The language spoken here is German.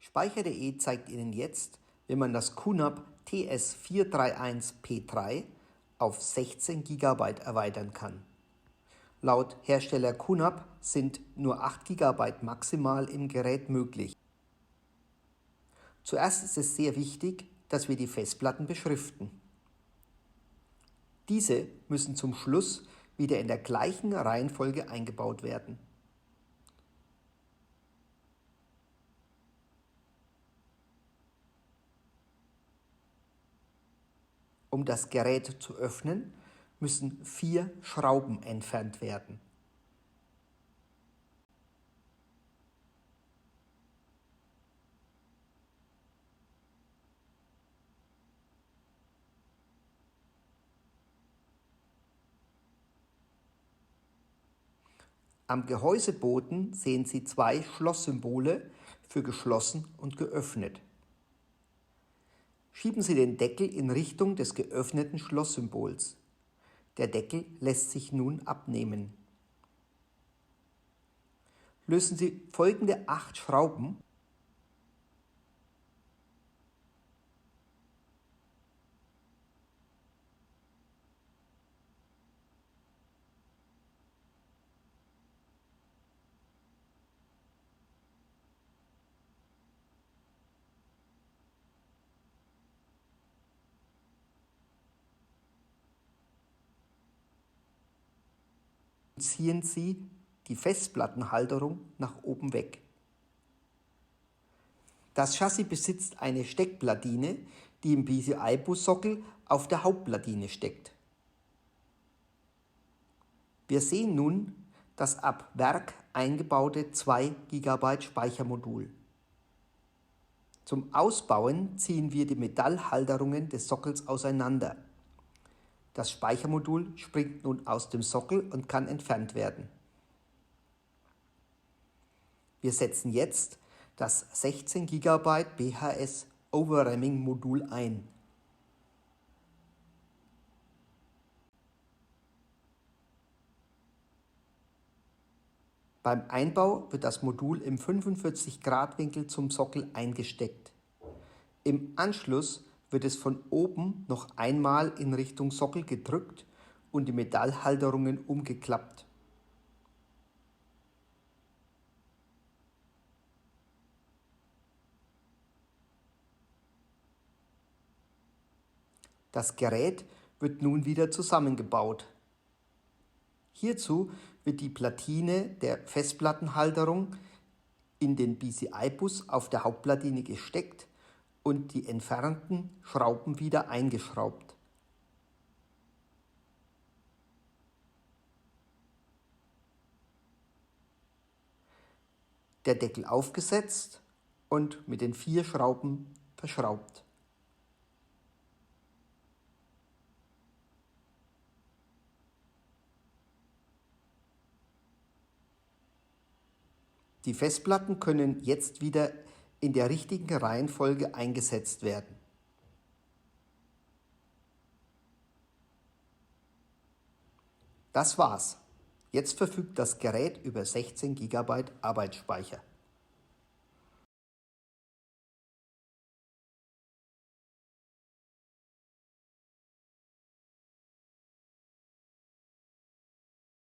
Speicher.de zeigt Ihnen jetzt, wie man das QNAP TS431P3 auf 16 GB erweitern kann. Laut Hersteller QNAP sind nur 8 GB maximal im Gerät möglich. Zuerst ist es sehr wichtig, dass wir die Festplatten beschriften. Diese müssen zum Schluss wieder in der gleichen Reihenfolge eingebaut werden. Um das Gerät zu öffnen, müssen 4 Schrauben entfernt werden. Am Gehäuseboden sehen Sie 2 Schlosssymbole für geschlossen und geöffnet. Schieben Sie den Deckel in Richtung des geöffneten Schlosssymbols. Der Deckel lässt sich nun abnehmen. Lösen Sie folgende 8 Schrauben. Ziehen Sie die Festplattenhalterung nach oben weg. Das Chassis besitzt eine Steckplatine, die im PCI-Bus-Sockel auf der Hauptplatine steckt. Wir sehen nun das ab Werk eingebaute 2 GB Speichermodul. Zum Ausbauen ziehen wir die Metallhalterungen des Sockels auseinander. Das Speichermodul springt nun aus dem Sockel und kann entfernt werden. Wir setzen jetzt das 16 GB BHS Overramming Modul ein. Beim Einbau wird das Modul im 45°-Winkel zum Sockel eingesteckt. Im Anschluss wird es von oben noch einmal in Richtung Sockel gedrückt und die Metallhalterungen umgeklappt. Das Gerät wird nun wieder zusammengebaut. Hierzu wird die Platine der Festplattenhalterung in den PCI-Bus auf der Hauptplatine gesteckt und die entfernten Schrauben wieder eingeschraubt. Der Deckel aufgesetzt und mit den 4 Schrauben verschraubt. Die Festplatten können jetzt wieder in der richtigen Reihenfolge eingesetzt werden. Das war's. Jetzt verfügt das Gerät über 16 GB Arbeitsspeicher.